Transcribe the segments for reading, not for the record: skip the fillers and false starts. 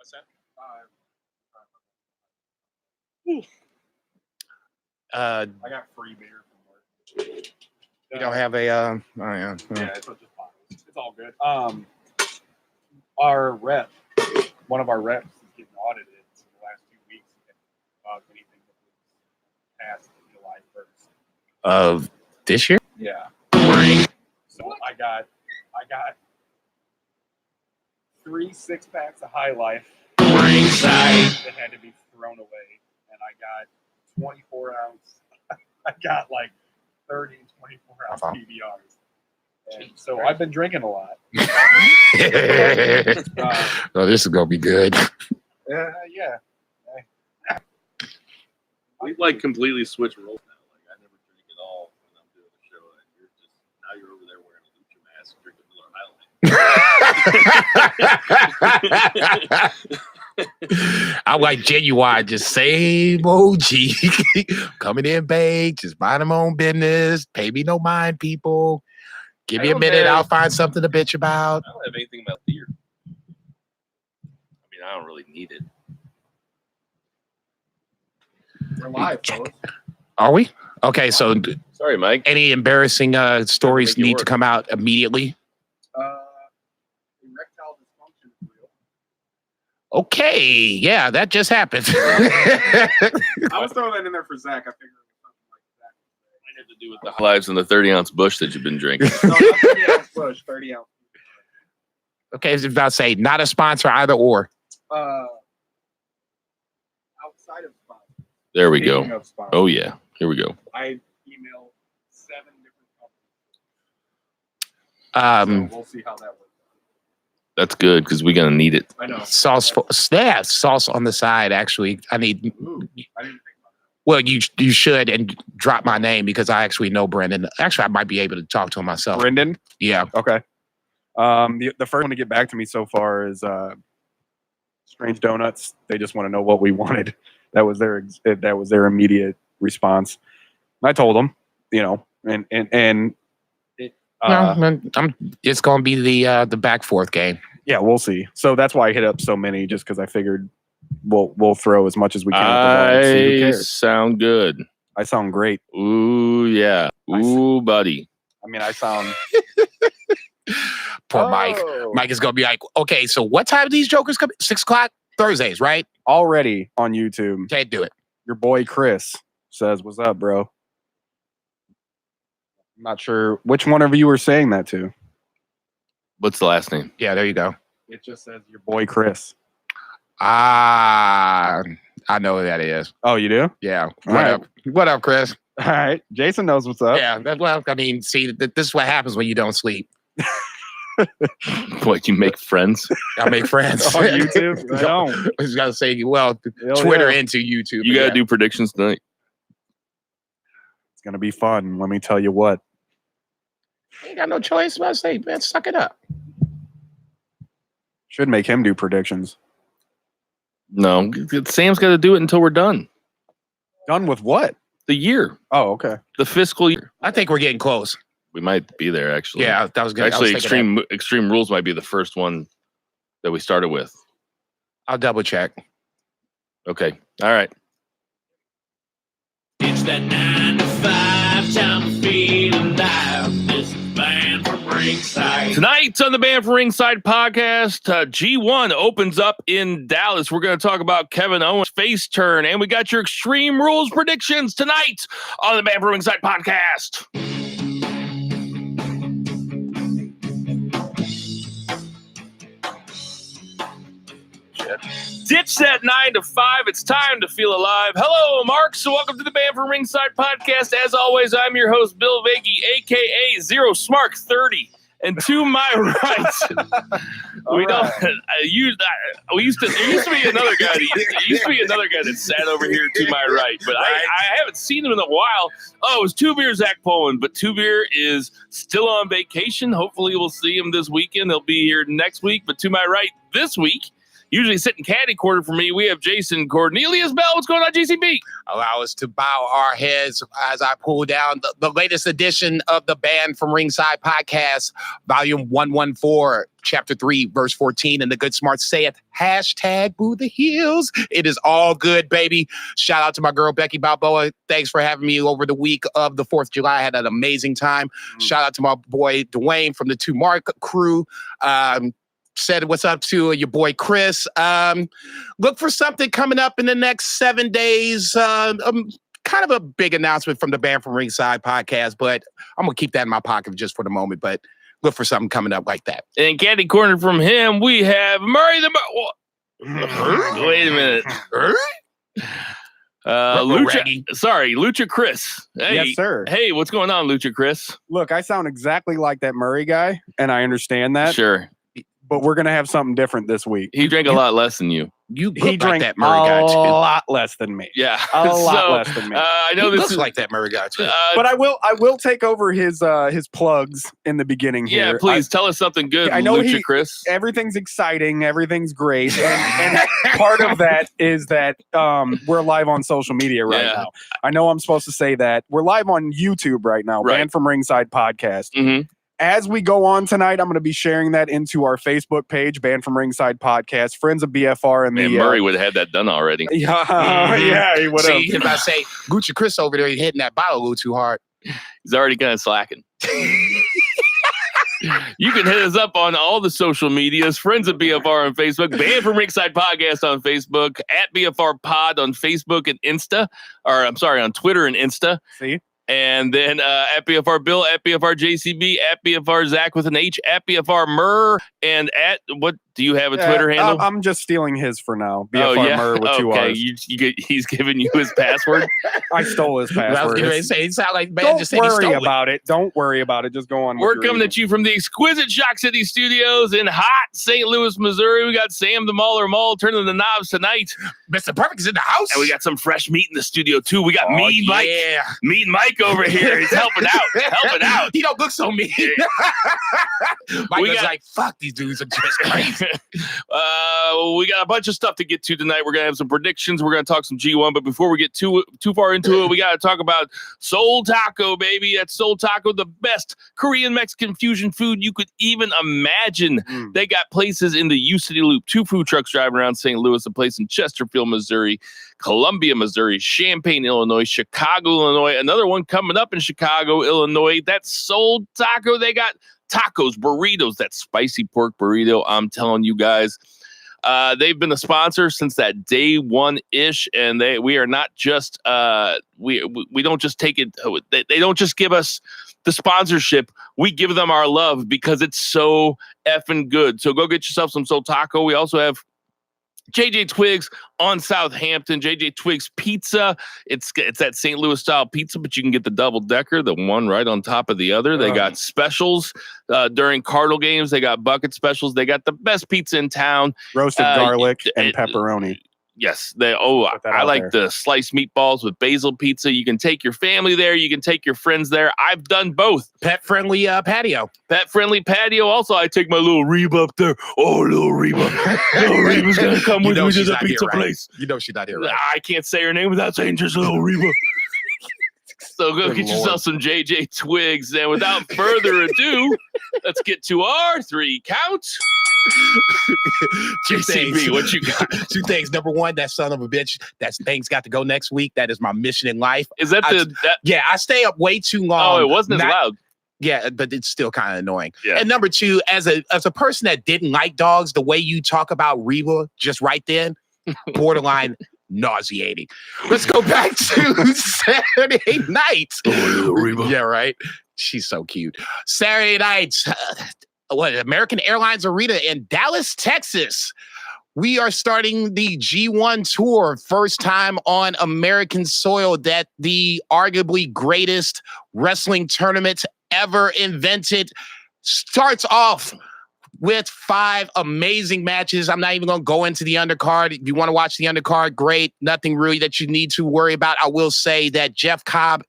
What's that? I got free beer from work. You don't have a yeah, it's just bottles. It's all good. Our rep, one of our reps, is getting audited. So the last 2 weeks, anything that was past July 1st of this year. Yeah. So I got 3 6-packs of High Life that had to be thrown away, and I got 24 ounce. I got like 30 24 ounce PBRs. And so I've been drinking a lot. Oh, this is gonna be good. Yeah. We like completely switch roles now. Like I never drink at all when I'm doing the show, and you're over there wearing a lucha mask, drinking Miller High Life. I'm like Genuine, just same OG. Coming in baked, just mind my own business. Pay me no mind, people. Give me a minute, I'll find something to bitch about. I don't have anything about beer. I mean, I don't really need it. We're live, folks. Are we? Okay, so sorry, Mike. Any embarrassing stories need to come out immediately? Erectile dysfunction is real. Okay, yeah, that just happened. I was throwing that in there for Zach. I figured it was something like that. Might have to do with the lives and the 30-ounce bush that you've been drinking. No, not 30-ounce bush, 30 ounce. Okay, I was about to say, not a sponsor either or. Outside of sponsors. There we go. Oh, yeah. Here we go. I emailed 7 different companies. So we'll see how that works. That's good because we're going to need it. I know. Sauce on the side, actually. I need. Ooh, I didn't think about that. Well, you should, and drop my name because I actually know Brendan. Actually, I might be able to talk to him myself. Brendan? Yeah. Okay. The first one to get back to me so far is Strange Donuts. They just want to know what we wanted. That was their immediate response. I told them, and it's going to be the back forth game. Yeah, we'll see. So that's why I hit up so many, just because I figured we'll throw as much as we can. I sound good. I sound great. Ooh yeah. Ooh, buddy. I mean, I sound. Poor Mike. Mike is going to be like, okay, so what time do these jokers come? 6 o'clock Thursdays, right? Already on YouTube. Can't do it. Your boy Chris says, "What's up, bro?" I'm not sure which one of you were saying that to. What's the last name? Yeah, there you go. It just says your boy Chris. I know who that is. Oh, you do? Yeah. What up, Chris? All right. Jason knows what's up. Yeah. Well, I mean, see, this is what happens when you don't sleep. What, you make friends? I make friends. On YouTube? I don't. I was going to say, well, Twitter into YouTube. You got to do predictions tonight. It's going to be fun. Let me tell you what. You ain't got no choice. I say, man, suck it up. Should make him do predictions. No, Sam's got to do it until we're done. Done with what? The year. Oh, okay. The fiscal year. I think we're getting close. We might be there, actually. Yeah, that was good. Actually, Extreme Rules might be the first one that we started with. I'll double check. Okay. All right. It's that 9 to 5 time of feeling alive. This is Band from Ringside. Tonight on the Band from Ringside podcast, G1 opens up in Dallas. We're going to talk about Kevin Owens' face turn, and we got your Extreme Rules predictions tonight on the Band from Ringside podcast. Ditch that 9 to 5. It's time to feel alive. Hello, Mark. So welcome to the Band from Ringside podcast. As always, I'm your host, Bill Vagey, a.k.a. Zero Smark 30. And to my right, there used to be another guy. That sat over here to my right, but I haven't seen him in a while. Oh, it was Two Beer Zach Poland, but Two Beer is still on vacation. Hopefully, we'll see him this weekend. They'll be here next week. But to my right this week Usually sitting caddy corner for me, we have Jason Cornelius Bell. What's going on, JCB? Allow us to bow our heads as I pull down the latest edition of the Band from Ringside podcast, volume 114, chapter 3, verse 14. And the good smart saith, hashtag boo the heels. It is all good, baby. Shout out to my girl, Becky Balboa. Thanks for having me over the week of the 4th of July. I had an amazing time. Shout out to my boy, Dwayne from the 2 Mark crew. Said what's up to your boy Chris. Look for something coming up in the next 7 days. Kind of a big announcement from the Band from Ringside podcast, but I'm gonna keep that in my pocket just for the moment. But look for something coming up like that. And caddy corner from him, we have Murray the Wait a minute. Lucha Chris. Hey, Yes, sir. Hey, what's going on, Lucha Chris? Look, I sound exactly like that Murray guy, and I understand that. Sure. But we're gonna have something different this week. He drank a lot less than you. You He look like drank that Murray guy a too. lot less than me. Yeah. A lot less than me. I know He this looks is like that Murray guy too. But I will take over his plugs in the beginning yeah, here. please tell us something good, I know Lucha Chris. Everything's exciting, everything's great, and part of that is that we're live on social media right Yeah. now. I know I'm supposed to say that we're live on YouTube right now. Right. Band from Ringside podcast. Mm-hmm. As we go on tonight, I'm going to be sharing that into our Facebook page, Band from Ringside podcast, friends of BFR, and Man, the Murray would have had that done already. yeah, he would have. See, if I say Gucci Chris over there, he's hitting that bottle a little too hard. He's already kind of slacking. You can hit us up on all the social medias, friends of BFR on Facebook, Band from Ringside Podcast on Facebook, at BFR Pod on Facebook and Insta, on Twitter and Insta. See? And then at BFR Bill, at BFR JCB, at BFR Zach with an H, at BFR Murr, and at what do you have a Twitter handle? I'm just stealing his for now. BFR Murr with 2 R's. He's giving you his password. I stole his I was password. getting ready to say, it sounded like man Don't just said he worry stole it. about it. Don't worry about it. Just go on. We're coming at you from the exquisite Shock City Studios in hot St. Louis, Missouri. We got Sam the Mauler Mall turning the knobs tonight. Mr. Perfect is in the house. And we got some fresh meat in the studio, too. We got Mean Mike. Yeah. Mean Mike over here. He's helping out. He don't look so mean. Mike We was got- like, fuck, these dudes are just crazy. We got a bunch of stuff to get to tonight. We're going to have some predictions. We're going to talk some G1. But before we get too far into it, we got to talk about Soul Taco, baby. That's Soul Taco, the best Korean Mexican fusion food you could even imagine. They got places in the U-City Loop, 2 food trucks driving around St. Louis, a place in Chesterfield, Missouri, Columbia, Missouri, Champaign, Illinois, Chicago, Illinois, another one coming up in Chicago, Illinois. That's Soul Taco. They got tacos, burritos, that spicy pork burrito. I'm telling you guys, they've been a sponsor since that day one-ish, and we are not just we don't just take it. They don't just give us the sponsorship. We give them our love because it's so effing good. So go get yourself some Soul Taco. We also have JJ Twigs on Southampton. JJ Twigs Pizza. It's that St. Louis style pizza, but you can get the double decker, the one right on top of the other. They got specials during Cardinal games. They got bucket specials. They got the best pizza in town. Roasted garlic and pepperoni. Yes, Put that I out like there. the sliced meatballs with basil pizza. You can take your family there. You can take your friends there. I've done both. Pet-friendly patio. Pet-friendly patio. Also, I take my little Reba up there. Oh, little Reba. Little Reba's going to come You with know me to she's the not here, pizza right? place. You know she's not here, right? I can't say her name without saying just little Reba. So go Good get Lord. yourself some JJ Twigs. And without further ado, let's get to our 3 count. JCB, what you got? 2 things. Number 1, that son of a bitch, that thing's got to go next week. That is my mission in life. Is that Yeah, I stay up way too long. Oh, it wasn't as Not- loud. Yeah, but it's still kind of annoying. Yeah. And number 2, as a person that didn't like dogs, the way you talk about Reba just right then, borderline nauseating. Let's go back to Saturday night. Reba. Yeah, right. She's so cute. Saturday night, American Airlines Arena in Dallas, Texas. We are starting the G1 tour, first time on American soil that the arguably greatest wrestling tournament ever invented starts off with 5 amazing matches. I'm not even going to go into the undercard. If you want to watch the undercard, great. Nothing really that you need to worry about. I will say that Jeff Cobb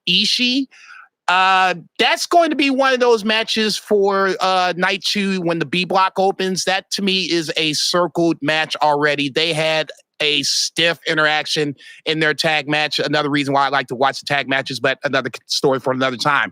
Ishii, That's going to be one of those matches for night 2 when the B block opens. That to me is a circled match already. They had a stiff interaction in their tag match. Another reason why I like to watch the tag matches, but another story for another time.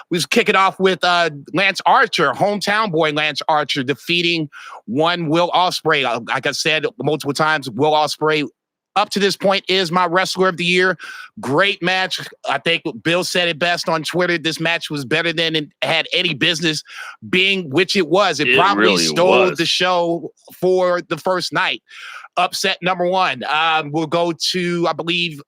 We just kick it off with Lance Archer, hometown boy Lance Archer, defeating one Will Ospreay. Like I said multiple times, Will Ospreay up to this point is my wrestler of the year. Great match. I think Bill said it best on Twitter. This match was better than it had any business being, which it was. It probably really stole was. the show for the first night. Upset number 1. We'll go to, I believe,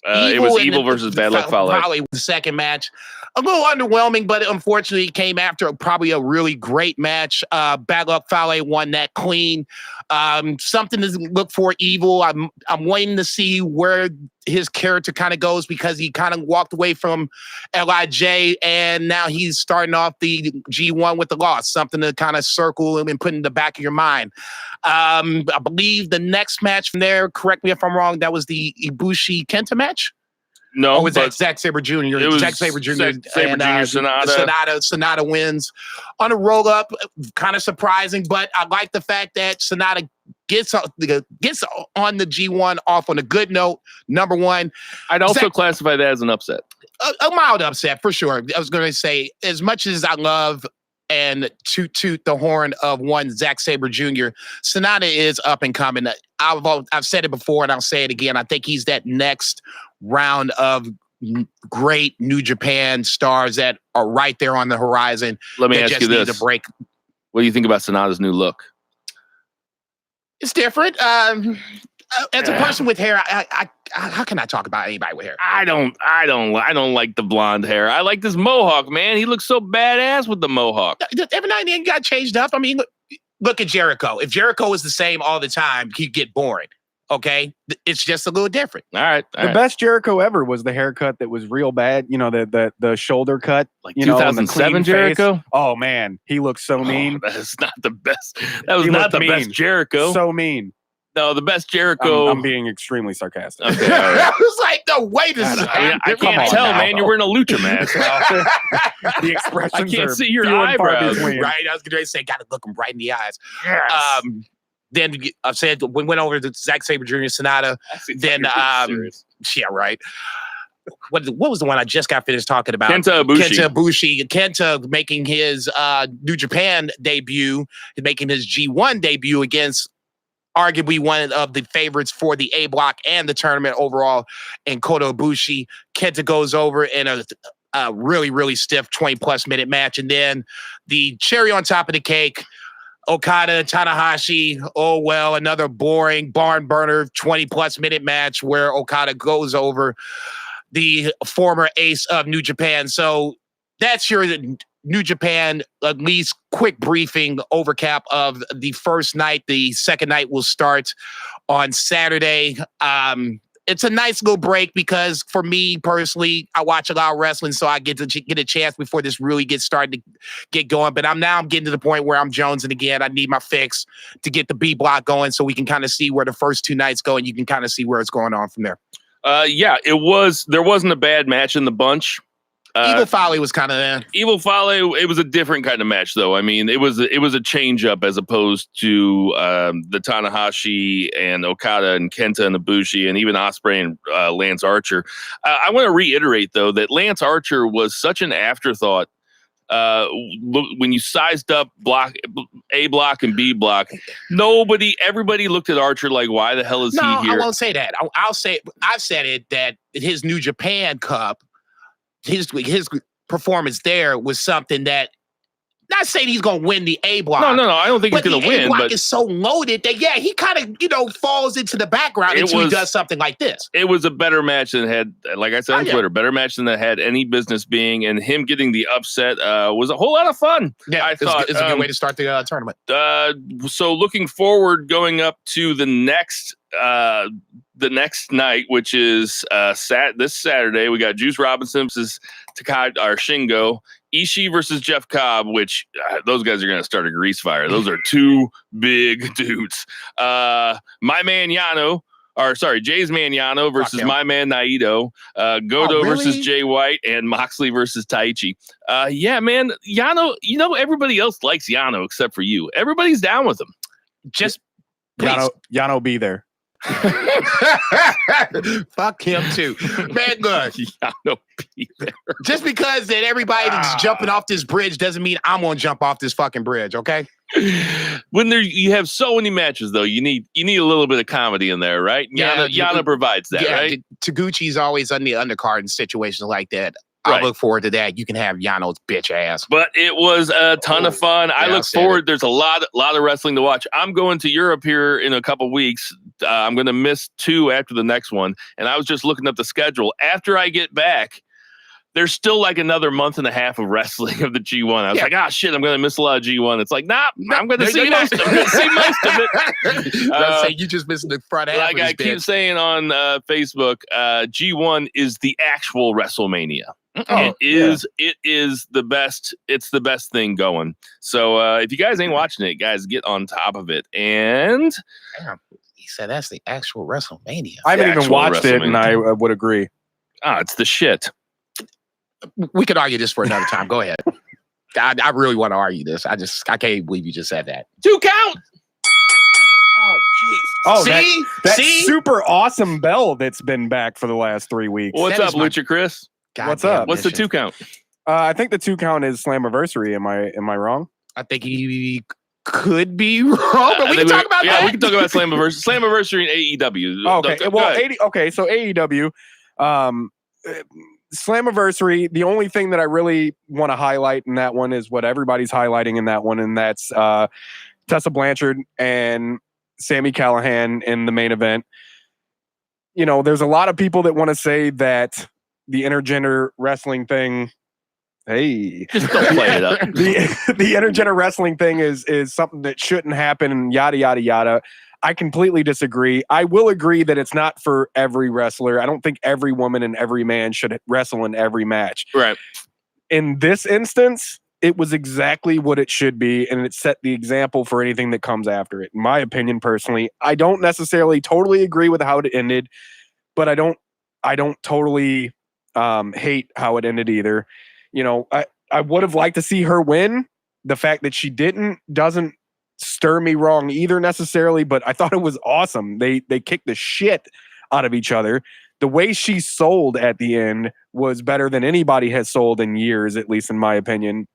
it was Evil versus Bad Luck Fale. Fale was the second match. A little underwhelming, but unfortunately it came after probably a really great match. Bad Luck Fale won that clean. Something to look for Evil. I'm waiting to see where his character kind of goes because he kind of walked away from LIJ and now he's starting off the G1 with the loss. Something to kind of circle and put in the back of your mind. I believe the next match from there, correct me if I'm wrong, that was the Ibushi Kenta match? No, Or was that Zack Sabre Jr.? It was Zack Sabre Jr. Zack Sabre and, Jr. Sonata. Sonata wins on a roll up. Kind of surprising, but I like the fact that Sonata gets on the G1 off on a good note. Number 1. I'd also classify that as an upset. A mild upset for sure. I was going to say, as much as I love and toot the horn of one Zack Sabre Jr., Sonata is up and coming. I've said it before and I'll say it again. I think he's that next round of great New Japan stars that are right there on the horizon. Let me ask you this. To break. What do you think about Sonata's new look? It's different. As a person with hair, I how can I talk about anybody with hair? I don't like the blonde hair. I like this mohawk, man. He looks so badass with the mohawk. Every now and then got changed up. I mean, look at Jericho. If Jericho was the same all the time, he'd get boring. Okay, it's just a little different. All right. The best Jericho ever was the haircut that was real bad. You know, the shoulder cut, like you know, 2007 Jericho. Face. Oh man, he looks so mean. That is not the best. That was not the best Jericho. So mean. No, the best Jericho. I'm being extremely sarcastic. Okay, all right. I was like, no, wait a second. I can't tell, man. You're wearing a lucha mask. The expressions I can't are see your few and far eyebrows. between. Right, I was going to say, got to look him right in the eyes. Yes. Then I said we went over to Zack Sabre Jr. Sonata. Then yeah, right. What was the one I just got finished talking about? Kenta Ibushi. Kenta making his New Japan debut, making his G1 debut against arguably one of the favorites for the A block and the tournament overall in Kota Ibushi. Kenta goes over in a really, really stiff 20-plus minute match. And then the cherry on top of the cake, Okada, Tanahashi, oh, well, another boring barn burner 20-plus minute match where Okada goes over the former ace of New Japan. So that's your New Japan, at least quick briefing overcap of the first night. The second night will start on Saturday. It's a nice little break because for me personally, I watch a lot of wrestling, so I get to get a chance before this really gets started to get going. But I'm getting to the point where I'm jonesing again. I need my fix to get the B block going so we can kind of see where the first 2 nights go, and you can kind of see where it's going on from there. Yeah, there wasn't a bad match in the bunch. Evil Fale was kind of there. Evil Fale, it was a different kind of match, though. I mean, it was a change up as opposed to the Tanahashi and Okada and Kenta and Ibushi and even Ospreay and Lance Archer. I want to reiterate, though, that Lance Archer was such an afterthought. When you sized up A block and B block, everybody looked at Archer like, why the hell is he here? I won't say that. I've said it that his New Japan Cup, his performance there was something that, not saying he's going to win the A block. No. I don't think he's going to win. The A block but is so loaded that, yeah, he kind of, falls into the background until he does something like this. It was a better match than had, like I said on Twitter, better match than that had any business being. And him getting the upset was a whole lot of fun. Yeah, I thought it's a good way to start the tournament. So looking forward, going up to the next night, which is this Saturday, we got Juice Robinson versus Shingo. Ishii versus Jeff Cobb, which those guys are going to start a grease fire. Those are 2 big dudes. My man Yano, Jay's man Yano versus him. my man Naito, Goto really? versus Jay White, and Moxley versus Taichi. Yeah, man, Yano. Everybody else likes Yano except for you. Everybody's down with him. Just please. Yano be there. Fuck him too, man. Good. Yano be there. Just because that everybody's jumping off this bridge doesn't mean I'm gonna jump off this fucking bridge. Okay. When you have so many matches, though, you need a little bit of comedy in there, right? Yano provides that, right? Taguchi's always on the undercard in situations like that. Right. I look forward to that. You can have Yano's bitch ass. But it was a ton of fun. I look forward. There's a lot of wrestling to watch. I'm going to Europe here in a couple weeks. I'm going to miss 2 after the next one. And I was just looking up the schedule. After I get back, there's still like another month and a half of wrestling of the G1. I was like, shit, I'm going to miss a lot of G1. It's like, I'm going to see most of it. I'm going to see most of it. Say you just missed the front half. Like I keep saying on Facebook, G1 is the actual WrestleMania. It is the best. It's the best thing going. So if you guys ain't watching it, guys, get on top of it. And he said that's the actual WrestleMania. I haven't even watched it, and I would agree. It's the shit. We could argue this for another time. Go ahead. I really want to argue this. I can't believe you just said that. 2 count. Oh, jeez. Oh, see? That See? super awesome bell that's been back for the last 3 weeks. What's That up, is my- Lucha Chris? What's up? What's the 2 count? I think the 2 count is Slammiversary. Am I wrong? I think he could be wrong, but we can talk about that. Yeah, we can talk about Slammiversary. Slammiversary and AEW. Okay. Well, so AEW, Slammiversary. The only thing that I really want to highlight in that one is what everybody's highlighting in that one, and that's Tessa Blanchard and Sami Callihan in the main event. There's a lot of people that want to say that the intergender wrestling thing. Hey, just don't play it up. the intergender wrestling thing is something that shouldn't happen, and yada yada yada. I completely disagree. I will agree that it's not for every wrestler. I don't think every woman and every man should wrestle in every match. Right. In this instance, it was exactly what it should be, and it set the example for anything that comes after it. In my opinion, personally, I don't necessarily totally agree with how it ended, but I don't totally hate how it ended either. I would have liked to see her win. The fact that she doesn't stir me wrong either necessarily, but I thought it was awesome. They kicked the shit out of each other. The way she sold at the end was better than anybody has sold in years, at least in my opinion,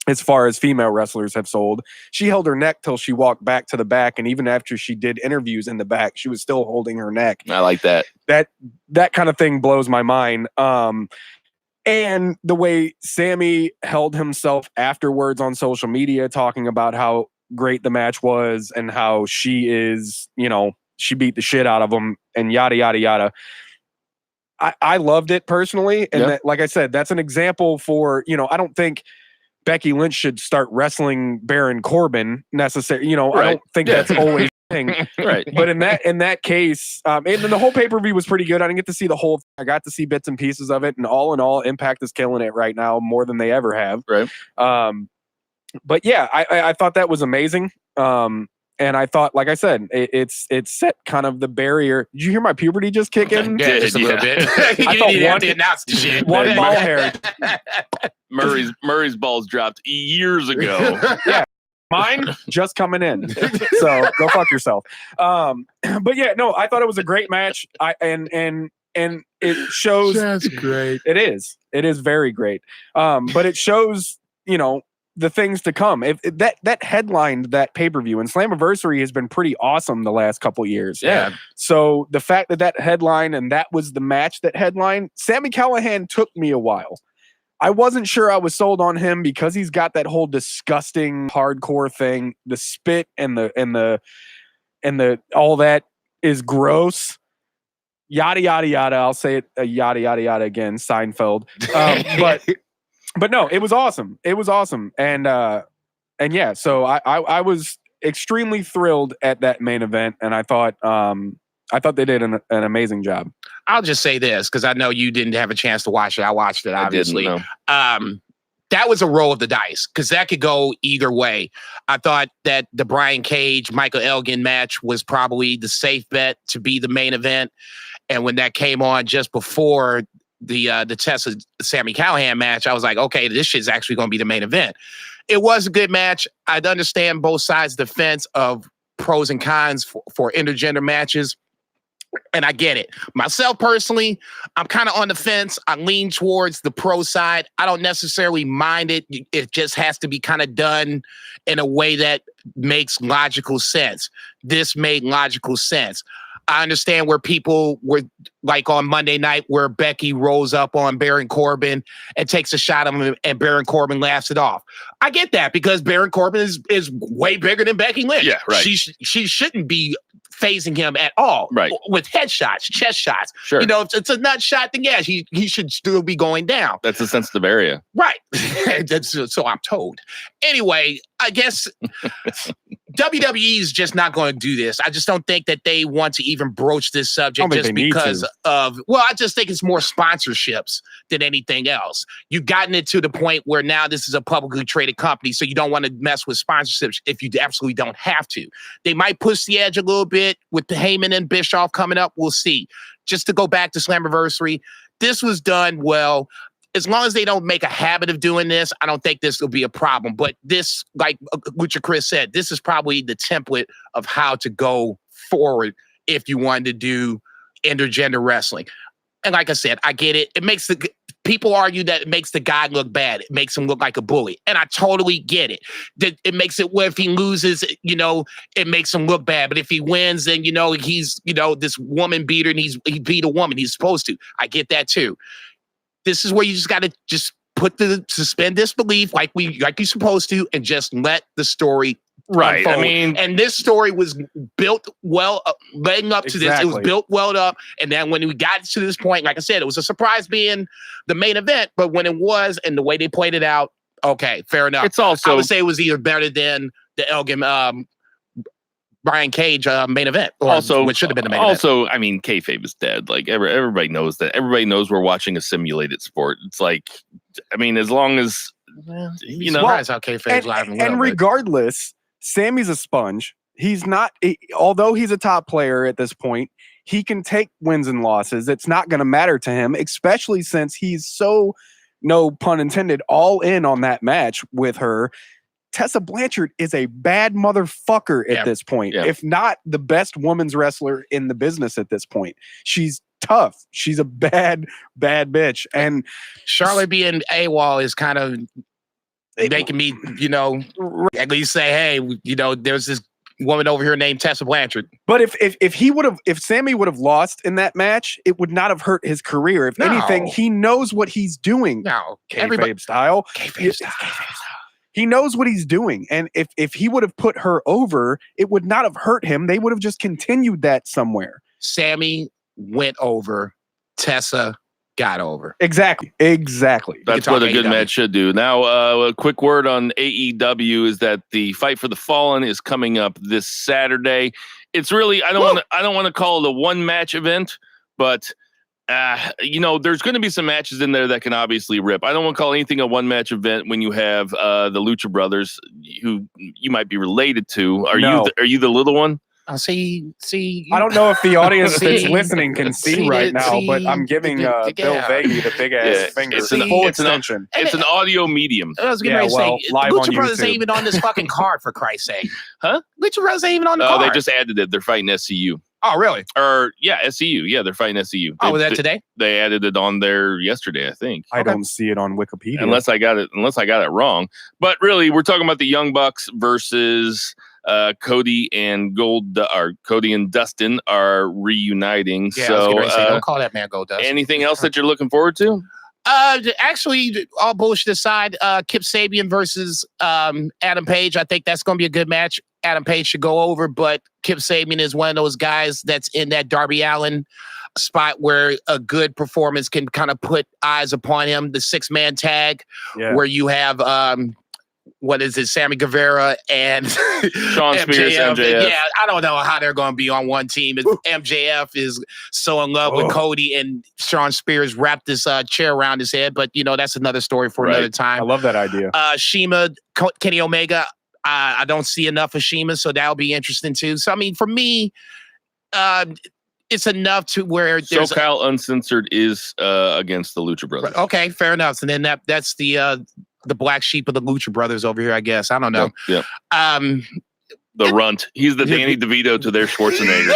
as far as female wrestlers have sold. She held her neck till she walked back to the back, and even after she did interviews in the back, she was still holding her neck. I like that. That kind of thing blows my mind. And the way Sammy held himself afterwards on social media, talking about how great the match was and how she is, she beat the shit out of him and yada, yada, yada. I loved it personally. And that, like I said, that's an example for, I don't think Becky Lynch should start wrestling Baron Corbin necessarily. I don't think that's always a thing. Right. But in that case, and then the whole pay-per-view was pretty good. I didn't get to see the whole. I got to see bits and pieces of it, and all in all, Impact is killing it right now more than they ever have. Right. But yeah, I thought that was amazing. And I thought, like I said, it's set kind of the barrier. Did you hear my puberty just kick in? Yeah, just a little bit. I thought have to announce the shit. One ball hair. Murray's balls dropped years ago. Yeah. Mine just coming in. So go fuck yourself. But yeah, no, I thought it was a great match. And it shows. That's great. It is very great. But it shows, the things to come. If that headlined that pay-per-view, and Slammiversary has been pretty awesome the last couple years. Yeah. So the fact that headline and that was the match that headlined, Sami Callihan took me a while. I wasn't sure I was sold on him because he's got that whole disgusting hardcore thing. The spit and the all that is gross. Yada yada yada. I'll say it yada yada yada again. Seinfeld. But no, it was awesome. It was awesome. And yeah, so I was extremely thrilled at that main event, and I thought they did an amazing job. I'll just say this because I know you didn't have a chance to watch it. I watched it, obviously. I didn't, no. that was a roll of the dice because that could go either way. I thought that the Brian Cage, Michael Elgin match was probably the safe bet to be the main event. And when that came on just before the Tessa Sami Callihan match, I was like, okay, this shit's actually going to be the main event. It was a good match. I'd understand both sides of the fence of pros and cons for intergender matches. And I get it. Myself personally, I'm kind of on the fence. I lean towards the pro side. I don't necessarily mind it. It just has to be kind of done in a way that makes logical sense. This made logical sense. I understand where people were like on Monday night where Becky rolls up on Baron Corbin and takes a shot at him and Baron Corbin laughs it off. I get that because Baron Corbin is way bigger than Becky Lynch. Yeah, right. She shouldn't be phasing him at all. Right. With headshots, chest shots. Sure. You know, if it's a nut shot, then yeah, he should still be going down. That's a sensitive area. Right. So I'm told. Anyway, I guess WWE is just not going to do this. I just don't think that they want to even broach this subject just because of, well, I just think it's more sponsorships than anything else. You've gotten it to the point where now this is a publicly traded company, so you don't want to mess with sponsorships if you absolutely don't have to. They might push the edge a little bit with the Heyman and Bischoff coming up. We'll see. Just to go back to Slammiversary, this was done well. As long as they don't make a habit of doing this, I don't think this will be a problem. But this, like Lucha Chris said, this is probably the template of how to go forward if you wanted to do intergender wrestling. And like I said, I get it. It makes people argue that it makes the guy look bad. It makes him look like a bully. And I totally get it. That it makes it where if he loses, you know, it makes him look bad. But if he wins, then, you know, he's, you know, this woman beater and he beat a woman. He's supposed to. I get that too. This is where you just got to just suspend disbelief like you're supposed to and just let the story right. unfold. I mean, and this story was built well, leading up to this. It was built well up. And then when we got to this point, like I said, it was a surprise being the main event. But when it was and the way they played it out, okay, fair enough. It's also, I would say it was either better than the Elgin Brian Cage main event, or also, which should have been the main event. Also, I mean, kayfabe is dead. Like everybody knows that. Everybody knows we're watching a simulated sport. It's like, I mean, as long as you know, surprised how kayfabe's live and regardless, Sammy's a sponge. He's not, although he's a top player at this point, he can take wins and losses. It's not going to matter to him, especially since he's so, no pun intended, all in on that match with her. Tessa Blanchard is a bad motherfucker at this point, if not the best women's wrestler in the business at this point. She's tough. She's a bad bitch. And Charlotte being AWOL is kind of making me, you know, at least say, hey, you know, there's this woman over here named Tessa Blanchard. But if Sammy would have lost in that match, it would not have hurt his career. If anything, he knows what he's doing. No, kayfabe style. Kayfabe style. He knows what he's doing. And if he would have put her over, it would not have hurt him. They would have just continued that somewhere. Sammy went over. Tessa got over. Exactly. That's what a good match should do. Now, a quick word on AEW is that the Fight for the Fallen is coming up this Saturday. It's really, I don't want to call it a one match event, but you know, there's going to be some matches in there that can obviously rip. I don't want to call anything a one-match event when you have the Lucha Brothers, who you might be related to. Are you the little one? See. I don't know if the audience that's listening can see right now, but I'm giving Bill Vagey the big ass finger. It's an full extension. It's an audio medium. I was going to say, Lucha Brothers ain't even on this fucking card, for Christ's sake. Huh? Lucha Brothers ain't even on the card. They just added it. They're fighting SCU. Oh, really? Or SCU. Yeah, they're fighting SCU. Was that today? They added it on there yesterday, I think. I don't see it on Wikipedia. Unless I got it wrong. But really, we're talking about the Young Bucks versus Cody and Dustin are reuniting. Yeah, so don't call that man Gold Dust. Anything else that you're looking forward to? Actually, all bullshit aside, Kip Sabian versus Adam Page. I think that's going to be a good match. Adam Page should go over, but Kip Sabian is one of those guys that's in that Darby Allin spot where a good performance can kind of put eyes upon him. The 6-man tag, where you have what is it, Sammy Guevara and Sean Spears, MJF. Yeah, I don't know how they're going to be on one team. MJF is so in love with Cody, and Sean Spears wrapped this chair around his head. But, that's another story for another time. I love that idea. Shima, Kenny Omega, I don't see enough of Shima, so that'll be interesting too. So, I mean, for me, it's enough to where there's SoCal Uncensored is against the Lucha Brothers. Okay, fair enough. And then that's the black sheep of the Lucha Brothers over here, I guess. I don't know. Yeah. The runt. He's the Danny DeVito to their Schwarzenegger.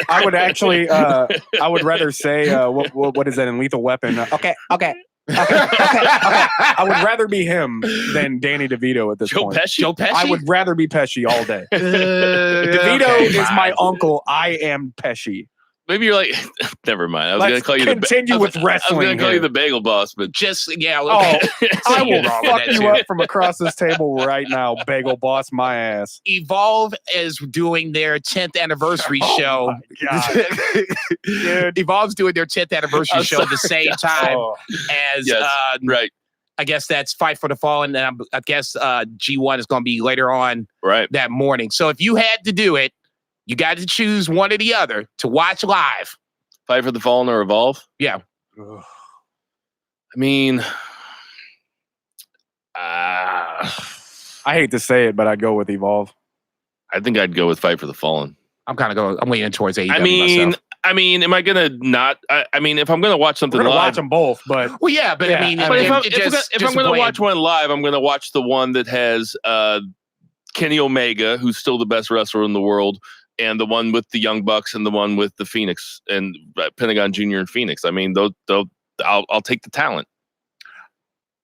I would actually, I would rather say, what is that in Lethal Weapon? Okay. I would rather be him than Danny DeVito at this point. Joe Pesci? I would rather be Pesci all day. DeVito is my uncle. I am Pesci. Maybe you're like, never mind. I was going to call you continue with wrestling. I was going to call you the Bagel Boss, but just Oh, I will fuck you up from across this table right now, Bagel Boss, my ass. Evolve is doing their 10th anniversary show. Dude. Evolve's doing their 10th anniversary show at the same time as right. I guess that's Fight for the Fallen, and I guess G1 is going to be later on that morning. So if you had to do it, you got to choose one or the other to watch live. Fight for the Fallen or Evolve? Yeah. I mean, I hate to say it, but I'd go with Evolve. I think I'd go with Fight for the Fallen. I'm leaning towards AEW myself. I mean, am I gonna not? I mean, if I'm gonna watch something live, watch them both. But well, yeah, but I mean, if I'm gonna watch one live, I'm gonna watch the one that has Kenny Omega, who's still the best wrestler in the world, and the one with the Young Bucks, and the one with the Phoenix and Pentagon Jr. and Phoenix. I mean, I'll take the talent.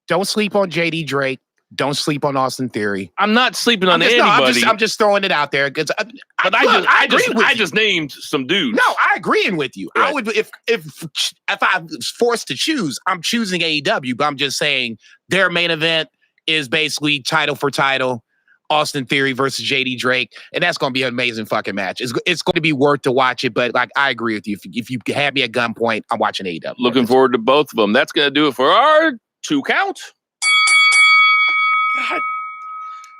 Don't sleep on JD Drake. Don't sleep on Austin Theory. I'm not sleeping on anybody. No, I'm just throwing it out there because. I just named some dudes. No, I agreeing with you. Right. I would if I was forced to choose, I'm choosing AEW. But I'm just saying their main event is basically title for title. Austin Theory versus JD Drake, and that's going to be an amazing fucking match. It's going to be worth to watch it, but I agree with you. If you have me at gunpoint, I'm watching AEW. Looking forward to both of them. That's going to do it for our 2 count. God,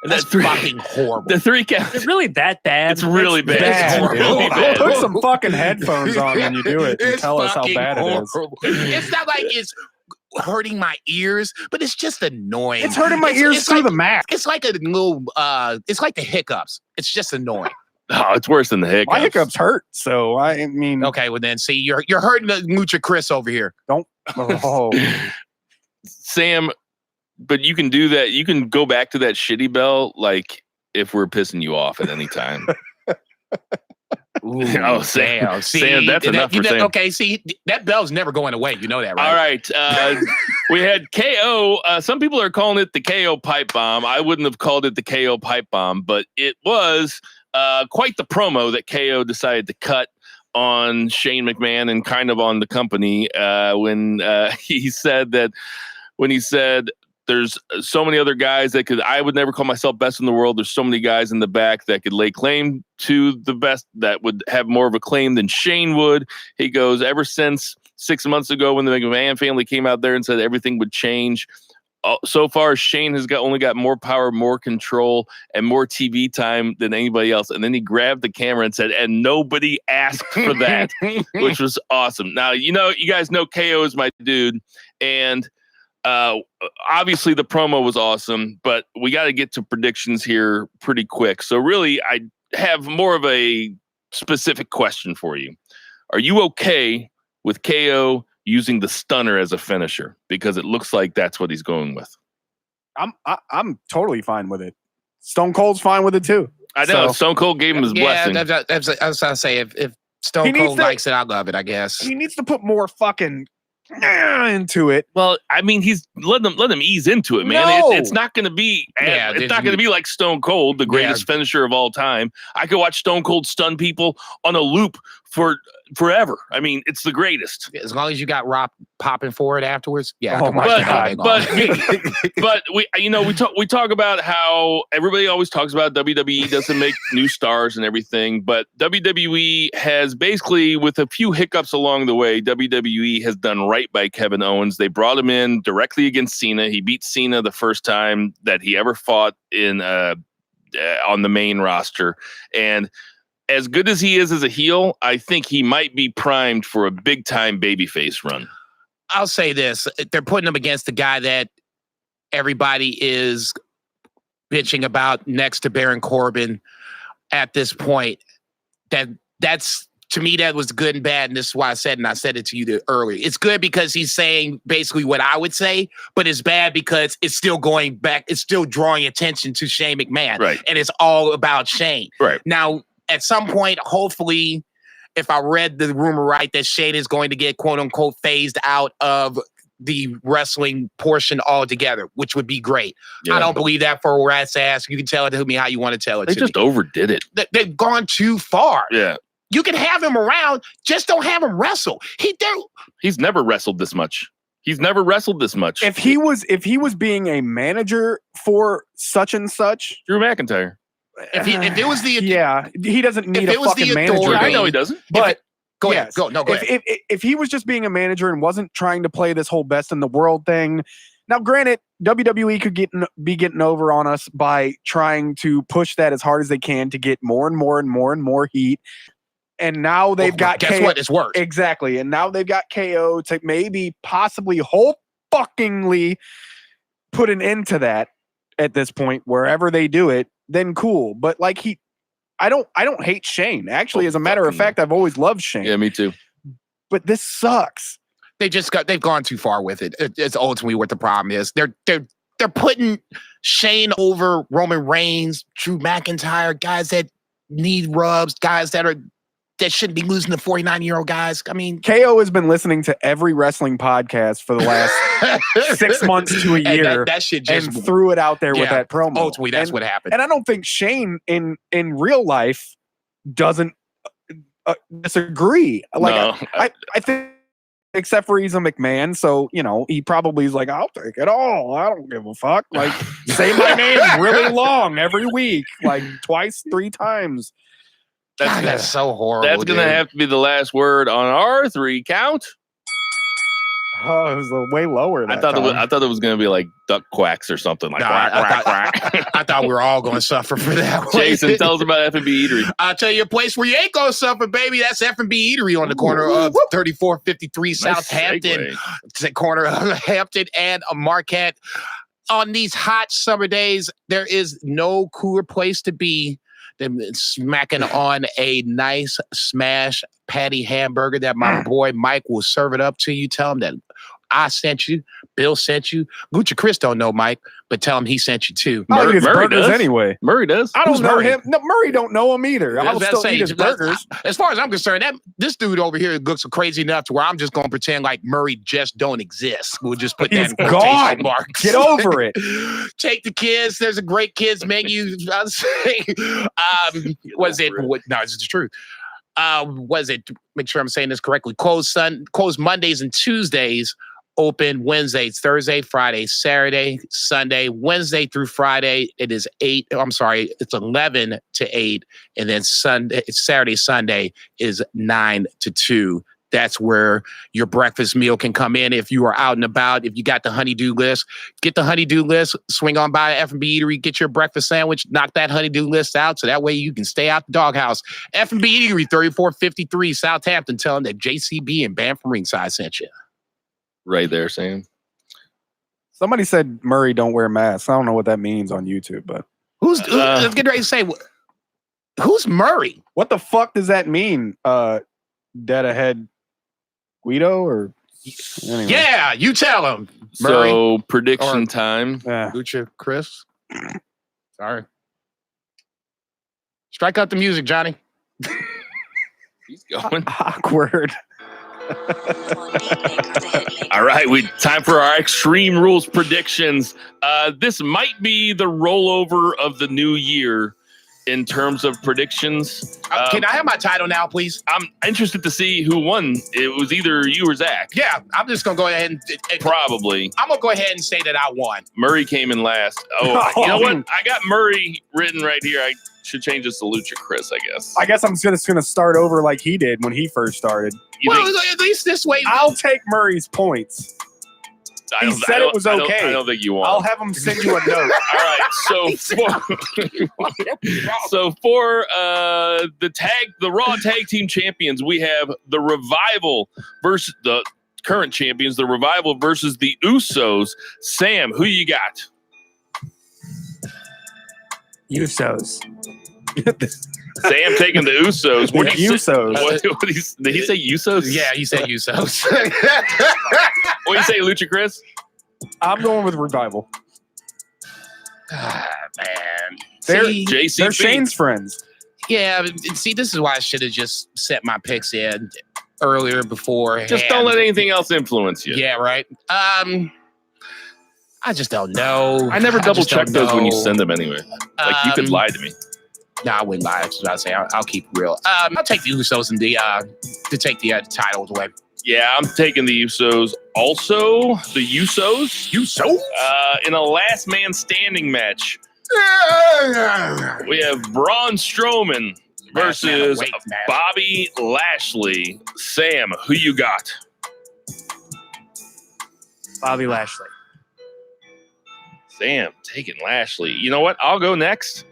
that's fucking horrible. The 3 count. Is it really that bad? It's really bad. It's really bad. Put some fucking headphones on when you do it and tell us how bad horrible. it is. It's not like it's hurting my ears, but it's just annoying. It's hurting my ears through the mask. It's like a little it's like the hiccups. It's just annoying. Oh, it's worse than the hiccups. My hiccups hurt, so I mean okay, well then see you're hurting the Lucha Chris over here. Don't Sam, but you can do that. You can go back to that shitty bell like if we're pissing you off at any time. Ooh, Sam, see, Sam, that's enough for Sam. Okay, see, that bell's never going away. You know that, right? All right. We had KO. Some people are calling it the KO pipe bomb. I wouldn't have called it the KO pipe bomb, but it was quite the promo that KO decided to cut on Shane McMahon and kind of on the company when he said there's so many other guys I would never call myself best in the world. There's so many guys in the back that could lay claim to the best, that would have more of a claim than Shane would. He goes, ever since 6 months ago when the McMahon family came out there and said everything would change, so far Shane has only got more power, more control, and more TV time than anybody else. And then he grabbed the camera and said, and nobody asked for that, which was awesome. Now, you guys know KO is my dude, and obviously the promo was awesome, but we got to get to predictions here pretty quick. So really, I have more of a specific question for you. Are you okay with KO using the stunner as a finisher? Because it looks like that's what he's going with. I'm totally fine with it. Stone Cold's fine with it too. I know. Stone Cold gave him his blessing. That's what I say. If Stone Cold likes it, I love it, I guess. He needs to put more fucking into it. Well, I mean, he's let them ease into it, man. No. It's not going to be. It's not going to be like Stone Cold, the greatest finisher of all time. I could watch Stone Cold stun people on a loop for forever. I mean, it's the greatest. As long as you got Rob popping for it afterwards, yeah. Oh I can my watch God. that all day long. But we talk about how everybody always talks about WWE doesn't make new stars and everything, but WWE has basically, with a few hiccups along the way, WWE has done right by Kevin Owens. They brought him in directly against Cena. He beat Cena the first time that he ever fought in on the main roster, and as good as he is as a heel, I think he might be primed for a big time babyface run. I'll say this. They're putting him against the guy that everybody is bitching about next to Baron Corbin at this point. That's to me, that was good and bad. And this is why I said, and I said it to you earlier. It's good because he's saying basically what I would say, but it's bad because it's still going back. It's still drawing attention to Shane McMahon. Right. And it's all about Shane. Right. Now, at some point, hopefully, if I read the rumor right, that Shane is going to get quote unquote phased out of the wrestling portion altogether, which would be great. Yeah. I don't believe that for a rat's ass. You can tell it to me how you want to tell it They to just me. overdid it. They've gone too far. Yeah. You can have him around, just don't have him wrestle. He's never wrestled this much. He's never wrestled this much. If he was being a manager for such and such, Drew McIntyre. If it was the yeah, he doesn't need if a it was fucking the manager. authority- I know he doesn't. But go ahead. yes. Go ahead. If he was just being a manager and wasn't trying to play this whole best in the world thing, now granted, WWE could be getting over on us by trying to push that as hard as they can to get more and more and more and more heat. And now they've got guess what? It's worked. Exactly. And now they've got KO to maybe possibly whole fuckingly put an end to that at this point, wherever they do it, then cool. But like I don't hate Shane. Actually, as a matter of fact, I've always loved Shane. Yeah, me too. But this sucks. They've gone too far with it. It's ultimately what the problem is. They're putting Shane over Roman Reigns, Drew McIntyre, guys that need rubs, guys that shouldn't be losing to 49-year-old guys. I mean, KO has been listening to every wreestling podcast for the last 6 months to a year, that shit just and threw it out there with that promo. Ultimately, that's what happened. And I don't think Shane in real life doesn't disagree. Like No. I think, except for he's a McMahon, so he probably is like, I'll take it all. I don't give a fuck. Like, say my name really long every week, like twice, 3 times. That's so horrible. That's going to have to be the last word on our 3 count. Oh, it was way lower. I thought it was going to be like duck quacks or something like that. I thought we were all going to suffer for that. Jason, tell us about F&B Eatery. I'll tell you a place where you ain't going to suffer, baby. That's F&B Eatery on the corner of 3453 Southampton. It's the corner of Hampton and Marquette. On these hot summer days, there is no cooler place to be than smacking on a nice smash patty hamburger that my boy Mike will serve it up to you. Tell him that I sent you, Bill sent you. Gucci Chris don't know Mike, but tell him he sent you too. I'll eat his Murray burgers does. Anyway. Murray does. I don't Who's know Murray? him. No, Murray don't know him either. I'll still eat his burgers. As far as I'm concerned, this dude over here looks crazy enough to where I'm just going to pretend like Murray just don't exist. We'll just put that He's in quotation gone. marks. Get over it. Take the kids. There's a great kids menu. I'll say, was it? No, this is the truth. Was it? Make sure I'm saying this correctly. Closed Mondays and Tuesdays. Open Wednesdays, Thursday, Friday, Saturday, Sunday, Wednesday through Friday. It is 8. I'm sorry, it's 11 to 8, and then Saturday, Sunday is 9 to 2. That's where your breakfast meal can come in. If you are out and about, if you got the honeydew list, get the honeydew list. Swing on by F&B Eatery, get your breakfast sandwich, knock that honeydew list out, so that way you can stay out the doghouse. F&B Eatery, 3453 Southampton. Tell them that JCB and Bam from Ringside sent you. Right there, Sam. Somebody said Murray don't wear masks. I don't know what that means on YouTube, but Let's get ready to say, who's Murray? what the fuck does that mean? Dead ahead Guido or anyway. Yeah, you tell him. So prediction time. Yeah. Lucha Chris. Sorry. Strike out the music, Johnny. He's going. Awkward. All right, time for our Extreme Rules predictions. This might be the rollover of the new year. in terms of predictions. Can I have my title now, please? I'm interested to see who won. It was either you or Zach. Yeah, I'm just gonna go ahead and Probably. I'm gonna go ahead and say that I won. Murray came in last. Oh, you know what? I got Murray written right here. I should change this to Lucha Chris, I guess. I guess I'm just going to start over like he did when he first started. Well, at least this way. I'll take Murray's points. He said it was okay. I don't think you won. I'll have him send you a note. All right, so for the Raw Tag Team Champions, we have the Revival versus the current champions, the Revival versus the Usos. Sam, who you got? Usos. Sam taking the Usos. What did Usos. Did he say Usos? Yeah, you said Usos. What do you say, Lucha Chris? I'm going with Revival. Ah, man. They're- See, JCB. They're Shane's friends. yeah, see, this is why I should have just set my picks in earlier before. Just don't let anything else influence you. Yeah, right. I just don't know. I never double just check don't those when you know. send them anyway. Like you could lie to me. No, I wouldn't lie. That's what I say. I'll keep it real. I'll take the Usos and to take the titles away. Yeah, I'm taking the Usos. Also, the Usos. In a last man standing match, we have Braun Strowman versus Bobby Lashley. Sam, who you got? Bobby Lashley. Sam taking Lashley. You know what? I'll go next.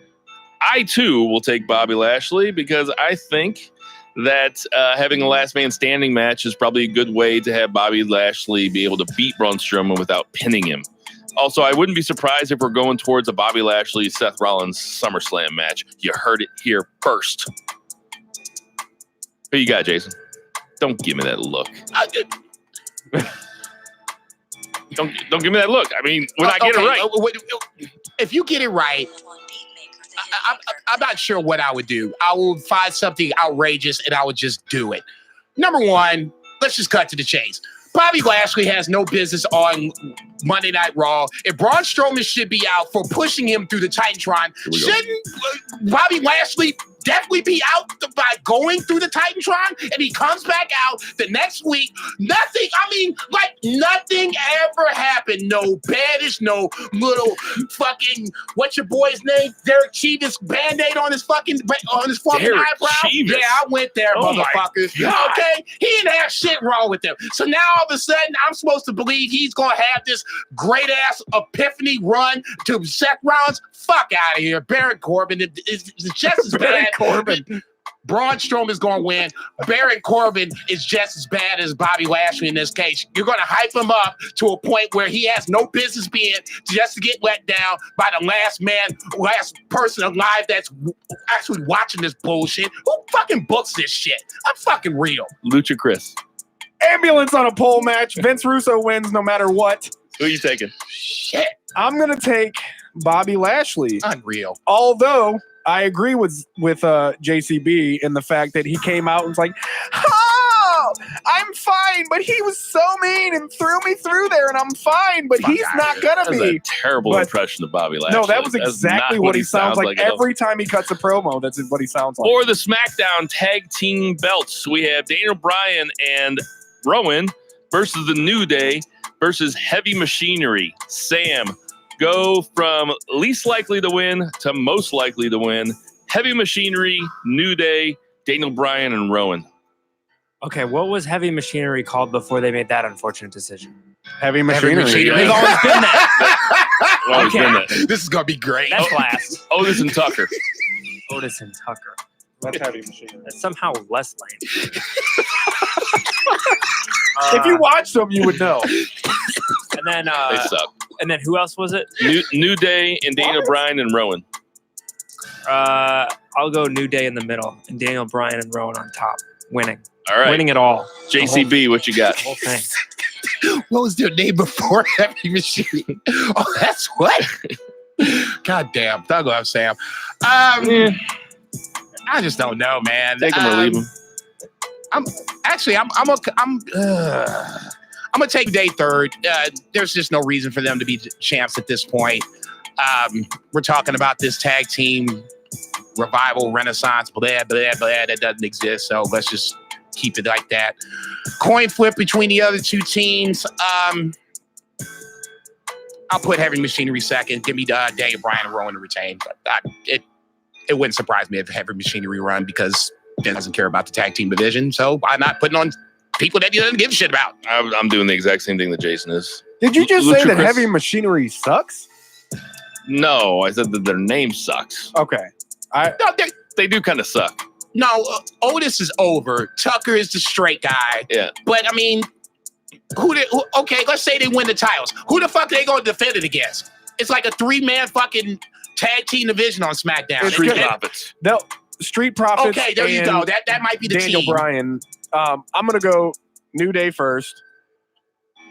I too will take Bobby Lashley because I think that having a last man standing match is probably a good way to have Bobby Lashley be able to beat Braun Strowman without pinning him. Also, I wouldn't be surprised if we're going towards a Bobby Lashley Seth Rollins SummerSlam match. You heard it here first. Who you got, Jason? Don't give me that look. Don't give me that look. I mean, when I get it right. If you get it right, I'm not sure what I would do. I will find something outrageous and I would just do it. Number one, let's just cut to the chase. Bobby Lashley has no business on Monday Night Raw. If Braun Strowman should be out for pushing him through the Titantron, shouldn't Bobby Lashley definitely be out by going through the Titantron? And he comes back out the next week. Nothing ever happened. No bandage, no little fucking, what's your boy's name? Derek Cheevis Band-Aid on his fucking Derek eyebrow. Cheevis. Yeah, I went there, Oh my motherfuckers. God. Okay? He didn't have shit wrong with him. So now all of a sudden, I'm supposed to believe he's going to have this great-ass epiphany run to Seth Rollins? Fuck out of here. Baron Corbin is just as bad. Corbin. Braun Strowman is going to win. Baron Corbin is just as bad as Bobby Lashley in this case. You're going to hype him up to a point where he has no business being, just to get let down by the last person alive that's actually watching this bullshit. Who fucking books this shit? I'm fucking real. Lucha Chris. Ambulance on a pole match. Vince Russo wins no matter what. Who are you taking? Shit. I'm going to take Bobby Lashley. Unreal. Although I agree with JCB in the fact that he came out and was like, "Oh, I'm fine," but he was so mean and threw me through there, and I'm fine, but he's not gonna That's be. a terrible But- impression of Bobby Lashley. No, that was That's exactly not what he sounds like at all. every time he cuts a promo. That's what he sounds like. For the SmackDown Tag Team belts, we have Daniel Bryan and Rowan versus the New Day versus Heavy Machinery. Sam, go from least likely to win to most likely to win. Heavy Machinery, New Day, Daniel Bryan, and Rowan. Okay, what was Heavy Machinery called before they made that unfortunate decision? Heavy machinery. They've always been that. Always been Okay. that. This is going to be great. That's last. Otis and Tucker. Otis and Tucker. That's heavy machinery. That's somehow less lame. If you watched them, you would know. And then They suck. and then who else was it? New Day and Daniel Bryan and Rowan. I'll go New Day in the middle and Daniel Bryan and Rowan on top, winning. All right. Winning it all. JCB, what you got? The whole thing. What was their name before Heavy Machine? Oh, that's what? God damn. Thug Love Sam. I just don't know, man. Take him or leave him. I'm gonna take day third. There's just no reason for them to be champs at this point. We're talking about this tag team revival, renaissance, blah, blah, blah. That doesn't exist. So let's just keep it like that. Coin flip between the other two teams. I'll put Heavy Machinery second. Give me Daniel Bryan and Rowan to retain. But it wouldn't surprise me if Heavy Machinery run because Vince doesn't care about the tag team division. So why not putting on people that he doesn't give a shit about? I'm doing the exact same thing that Jason is. Did you just say that Chris- Heavy Machinery sucks? No, I said that their name sucks. Okay. No, They do kind of suck. no, Otis is over. Tucker is the straight guy. Yeah. But I mean, okay, let's say they win the titles. Who the fuck are they going to defend it against? It's like a 3-man fucking tag team division on SmackDown. It's Street And- Profits. No, Street Profits. Okay, there you and go. That might be the Daniel team. Bryan. I'm gonna go New Day first.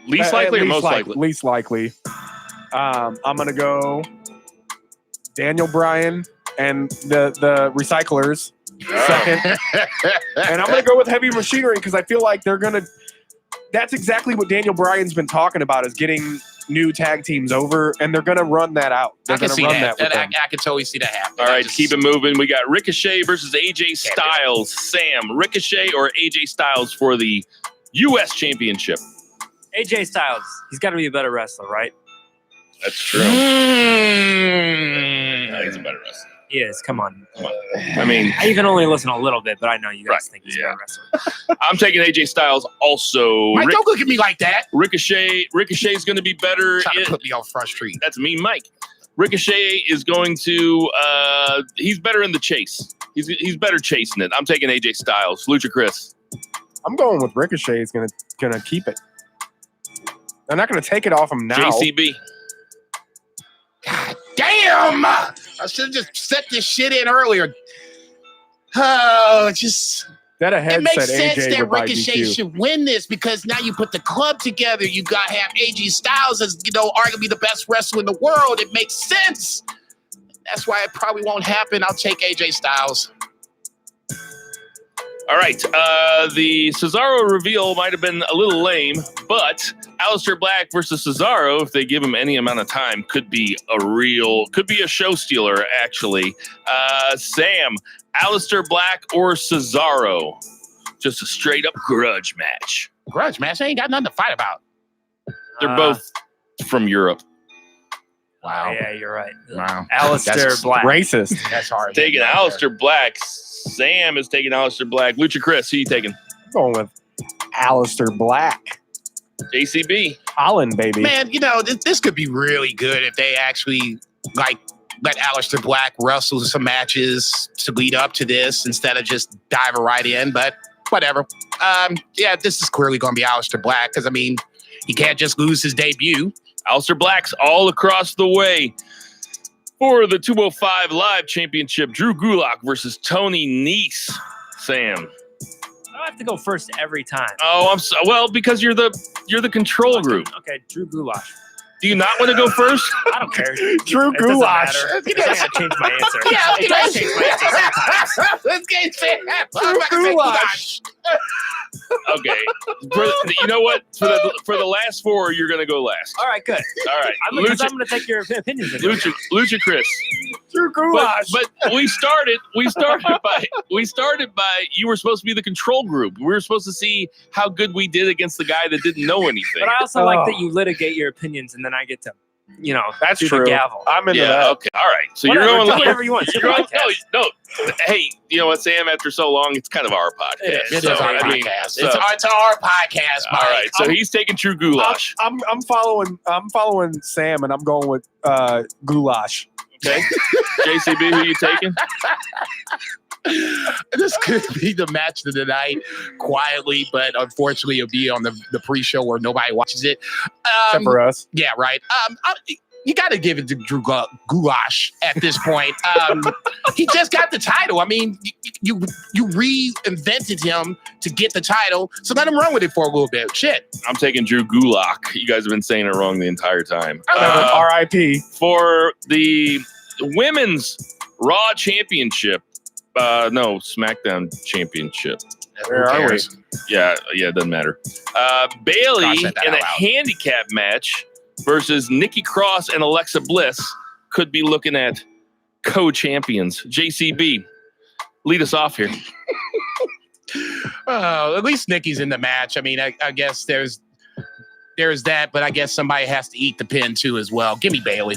Least likely or most likely? Least likely. I'm gonna go Daniel Bryan and the Recyclers second, and I'm gonna go with Heavy Machinery because I feel like they're gonna. That's exactly what Daniel Bryan's been talking about is getting new tag teams over, and they're gonna run that out. They're I can gonna see run that. with them. I can totally see that happen. All right, keep it moving. We got Ricochet versus AJ Styles. Sam, Ricochet or AJ Styles for the U.S. Championship? AJ Styles. He's got to be a better wrestler, right? That's true. He's a better wrestler. He is. Come on. I mean, I even only listen a little bit, but I know you guys Right, think he's yeah. a better wrestler. I'm taking AJ Styles also. Mike, don't look at me like that. Ricochet's going to be better. Trying to put me on Front Street. That's me, Mike. Ricochet is going to. He's better in the chase. He's better chasing it. I'm taking AJ Styles. Lucha Chris. I'm going with Ricochet. He's gonna keep it. They're not gonna take it off him now. JCB. God damn! I should have just set this shit in earlier. Oh, just That it ahead makes said sense AJ that would buy Ricochet DQ. should win this because now you put the club together. You got to have AJ Styles as arguably the best wrestler in the world. It makes sense. That's why it probably won't happen. I'll take AJ Styles. All right. The Cesaro reveal might have been a little lame, but Aleister Black versus Cesaro, if they give him any amount of time, could be a show stealer, actually. Sam, Aleister Black or Cesaro? Just a straight up grudge match. Grudge match. I ain't got nothing to fight about. They're both from Europe. Wow. Yeah, you're right. Wow. Aleister That's Black. Racist. That's hard. Taking Aleister Black. Sam is taking Aleister Black. Lucha Chris, who you taking? I'm going with Aleister Black. JCB. Holland, baby. Man, this could be really good if they actually let Aleister Black wrestle some matches to lead up to this instead of just diving right in. But whatever. Yeah, this is clearly going to be Aleister Black because he can't just lose his debut. Aleister Black's all across the way. For the 205 Live Championship, Drew Gulak versus Tony Nese. Sam. I have to go first every time. Oh, because you're the control group. Okay, Drew Gulak. Do you not want to go first? I don't care. Drew It doesn't Gulak. matter. It doesn't change my answer. Yeah, It does change my answer sometimes. Let's get Drew Gulak. Okay. You know what? For the last four, you're gonna go last. All right, good. All right. I'm going to take your opinions. into account. Lucha Chris. Drew Gulak. But we started by you were supposed to be the control group. We were supposed to see how good we did against the guy that didn't know anything. But I also like that you litigate your opinions and then I get to, That's do true. the gavel. I'm into yeah. that. Okay. All right. So Whatever, you're going do whatever you want. It's You're your going, podcast. no. Hey, you know what, Sam? After so long, it's kind of our podcast. It is It is our I mean, podcast. so- It's our podcast, Mike. all right. So he's taking True Goulash. I'm following Sam, and I'm going with Goulash. Okay. JCB, who you taking? This could be the match of the night quietly, but unfortunately it'll be on the pre-show where nobody watches it. Except for us. Yeah, right. You got to give it to Drew Gulak at this point. He just got the title. I mean, you reinvented him to get the title, so let him run with it for a little bit. Shit. I'm taking Drew Gulak. You guys have been saying it wrong the entire time. R.I.P. For the women's Raw Championship, no, SmackDown Championship. Where are we? Yeah, it doesn't matter. Bailey Gosh, said that in a out loud. handicap match versus Nikki Cross and Alexa Bliss could be looking at co-champions. JCB, lead us off here. At least Nikki's in the match. I mean, I guess there's that, but I guess somebody has to eat the pin too as well. Give me Bailey.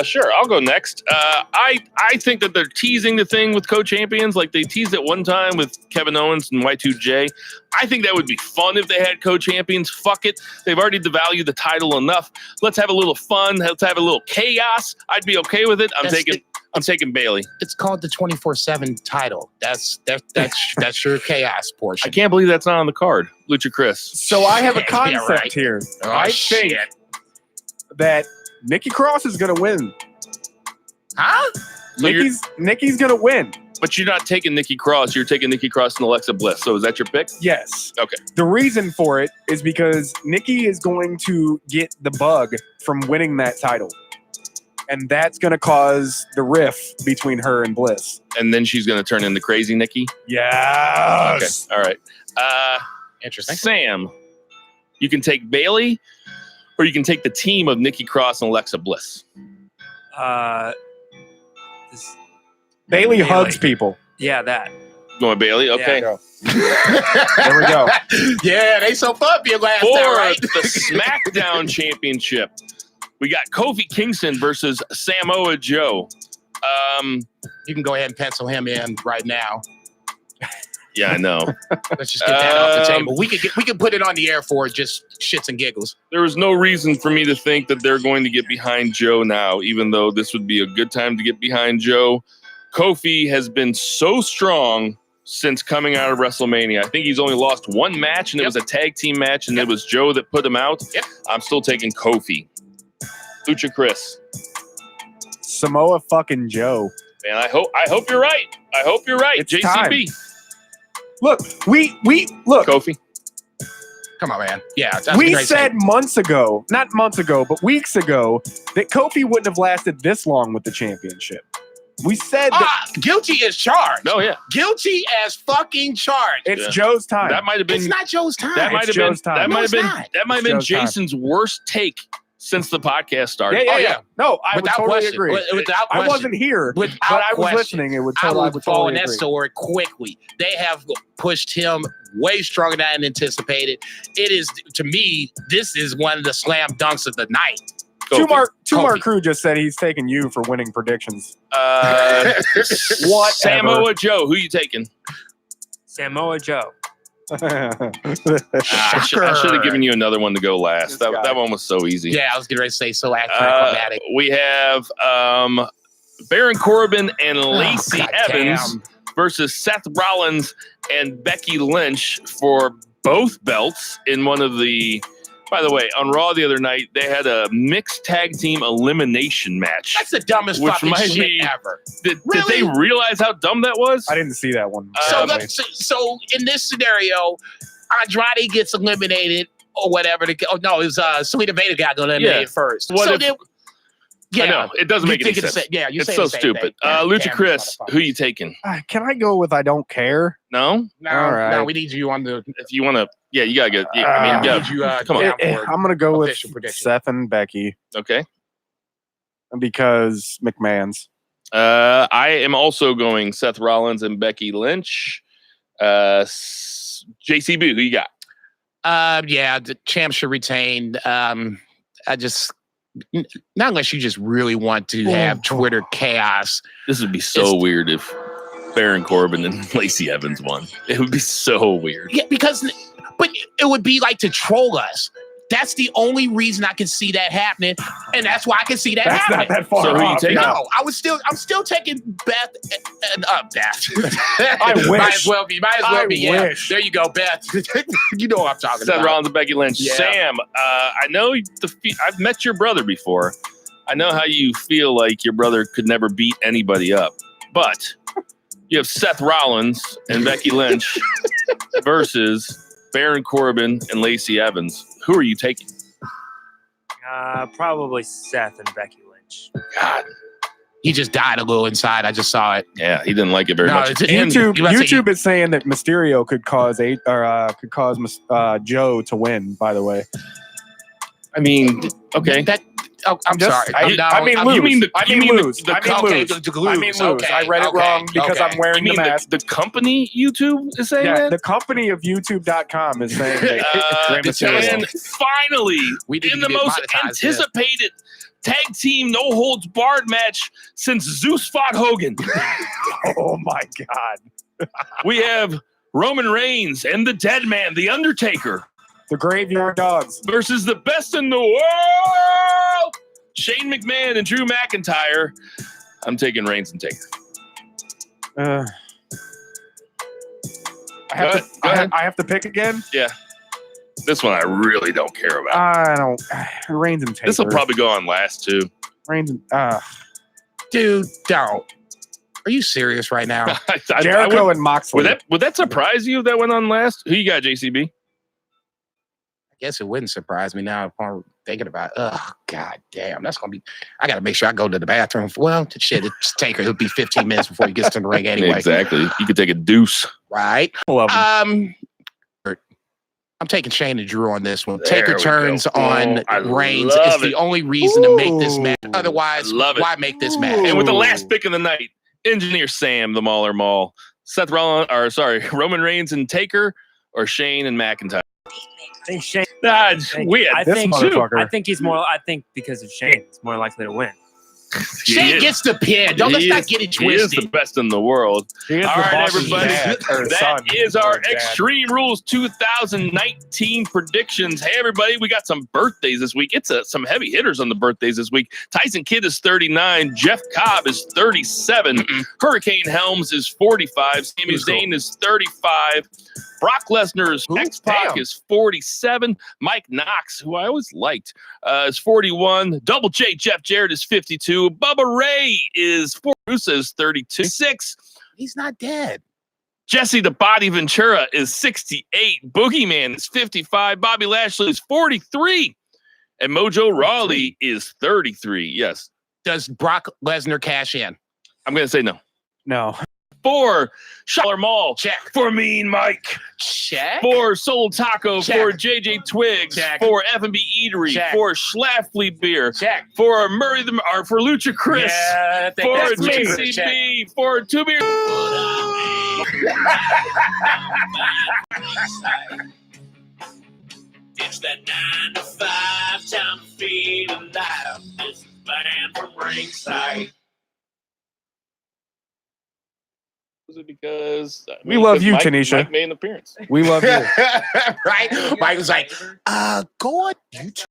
Sure, I'll go next. I think that they're teasing the thing with co-champions, like they teased it one time with Kevin Owens and Y2J. I think that would be fun if they had co-champions. Fuck it. They've already devalued the title enough. Let's have a little fun. Let's have a little chaos. I'd be okay with it. I'm taking Bailey. It's called the 24/7 title. That's your chaos portion. I can't believe that's not on the card. Lucha Chris. So I have a concept Yeah, right. here. Oh, I think shit. that Nikki Cross is going to win. Huh? So Nikki's going to win. But you're not taking Nikki Cross. You're taking Nikki Cross and Alexa Bliss. So is that your pick? Yes. Okay. The reason for it is because Nikki is going to get the bug from winning that title. And that's going to cause the rift between her and Bliss. And then she's going to turn into Crazy Nikki? Yes. Okay. All right. Interesting. Sam, you can take Bailey or you can take the team of Nikki Cross and Alexa Bliss. Bailey hugs people. Yeah, that. Going Bailey? Okay. There we go. Yeah, they so puppy last For time, right? the SmackDown Championship, we got Kofi Kingston versus Samoa Joe. You can go ahead and pencil him in right now. Yeah, I know. Let's just get that off the table. We could put it on the air for just shits and giggles. There was no reason for me to think that they're going to get behind Joe now, even though this would be a good time to get behind Joe. Kofi has been so strong since coming out of WrestleMania. I think he's only lost one match, and it was a tag team match, and it was Joe that put him out. Yep. I'm still taking Kofi. Lucha Chris. Samoa fucking Joe. Man, I hope you're right. I hope you're right. It's JCB. Look, we look. Kofi. Come on, man. Yeah. that's We a great said statement. not months ago, but weeks ago, that Kofi wouldn't have lasted this long with the championship. We said that Guilty as charged. Oh, yeah. Guilty as fucking charged. it's Yeah. Joe's time. That might have been It's not Joe's time. that might have been Joe's time. that No, might have it's been not. that might have It's been Joe's time. Jason's worst take since the podcast started. yeah. Oh, yeah. No, I would Without totally question. agree. Without I question. wasn't here, Without but I was question. listening. It would I totally, would fall in totally that agree. sword quickly. They have pushed him way stronger than anticipated. It is, to me, this is one of the slam dunks of the night. Kofi. Two-Mark Crew just said he's taking you for winning predictions. What? Samoa Joe. Who you taking? Samoa Joe. I should have given you another one to go last. This guy. That one was so easy. Yeah, I was getting ready to say so acrobatic. We have Baron Corbin and Lacey God Evans damn. versus Seth Rollins and Becky Lynch for both belts in one of the. By the way, on Raw the other night, they had a mixed tag team elimination match. That's the dumbest Which fucking might shit be- ever. Did Really? they realize how dumb that was? I didn't see that one. So, sadly. so in this scenario, Andrade gets eliminated or whatever. It was Selena Vega got eliminated first. What so if- then, I know. It doesn't you make any think it's sense. the- yeah, you It's say so the same stupid. thing. God Lucha damn Chris, motherfucker. who you taking? Can I go with I don't care? No? No, All right. no, we need you on the. If you want to, yeah, you gotta get. Yeah, I Uh, mean, we yeah. need you, Come on. down for I'm gonna go with official prediction. Seth and Becky Okay. because McMahon's. I am also going Seth Rollins and Becky Lynch. JCB, who you got? Yeah, the champ should retain. I just not unless you just really want to have Twitter chaos. This would be so weird if Baron Corbin and Lacey Evans won. It would be so weird. Yeah, but it would be like to troll us. That's the only reason I can see that happening, and that's why I can see that That's happening. not that far So who you off. taking? yeah. No, I'm still taking Beth and Beth. I wish. Might as well be. I Yeah. wish. There you go, Beth. You know what I'm talking Seth about. Rollins and Becky Lynch. Yeah. Sam, I know I've met your brother before. I know how you feel like your brother could never beat anybody up, but you have Seth Rollins and Becky Lynch versus Baron Corbin and Lacey Evans. Who are you taking? Probably Seth and Becky Lynch. God, He just died a little inside. I just saw it. yeah, he didn't like it very No, much. it's- And YouTube, you about to say- YouTube is saying that Mysterio could cause Joe to win. By the way, I mean, okay, That Oh, I'm sorry. I mean, you mean the lose. the okay, lose. the I mean, lose. okay, I read it okay, wrong because okay. I'm wearing You the mean mask. the company YouTube is saying Yeah, that? the company of YouTube.com is saying that Rey Mysterio. And finally, We didn't in the get most monetized yet. anticipated tag team no holds barred match since Zeus fought Hogan, Oh my God. we have Roman Reigns and the Dead Man, The Undertaker, The Graveyard Dogs. versus the best in the world, Shane McMahon and Drew McIntyre. I'm taking Reigns and Taker. I Go ahead. I have to pick again. This one I really don't care about. I don't. Reigns and Taker. This will probably go on last too. Reigns and Dude, don't. Are you serious right now? I Jericho would, and Moxley. would that surprise you if that went on last? Who you got, JCB? I guess it wouldn't surprise me now upon thinking about it. Oh, God damn. That's going to be. I got to make sure I go to the bathroom. Well, shit, it's Taker. It'll be 15 minutes before he gets to the ring anyway. Exactly. You could take a deuce. Right? Love them. I'm taking Shane and Drew on this one. There Taker we turns go. on I Reigns. love It's it. the only reason to make this match. Ooh. Otherwise, I love it. why make this match? And with the last pick of the night, Engineer Sam, the Mauler Mall, Roman Reigns and Taker, or Shane and McIntyre. I think Shane. We I had This think motherfucker. I think he's more. I think because of Shane, he's more likely to win. Shane gets the pin. Let's not get it He is twisted. the best in the world. He is All the right, boss's everybody. dad, or That son, is our or dad. Extreme Rules 2019 predictions. Hey, everybody, we got some birthdays this week. It's some heavy hitters on the birthdays this week. Tyson Kidd is 39. Jeff Cobb is 37. Hurricane Helms is 45. Sami Who's Zayn is 35. Brock Lesnar's Who? X-Pac Damn. is 47. Mike Knox, who I always liked, is 41. Double J Jeff Jarrett is 52. Bubba Ray is 4. Rusa is 32. 6. He's not dead. Jesse the Body Ventura is 68. Boogeyman is 55. Bobby Lashley is 43. And Mojo Rawley is 33. Yes. Does Brock Lesnar cash in? I'm going to say no. No. 4. Schaller Mall. Check. For Mean Mike. Check. 4. Soul Taco. Check. 4. JJ Twigs. Check. 4. F&B Eatery. Check. 4. Schlafly Beer. Check. 4. Murray for Lucha Chris. Yeah, I think 4. that's Lucha Chris. Check. JCB. 4. 2 Beer. It's that 9 to 5 time to feel alive. This is Band from Ringside. Was it because We love you, Mike, Tanisha. Mike made an appearance. We love you. Right? Mike was like, go on YouTube.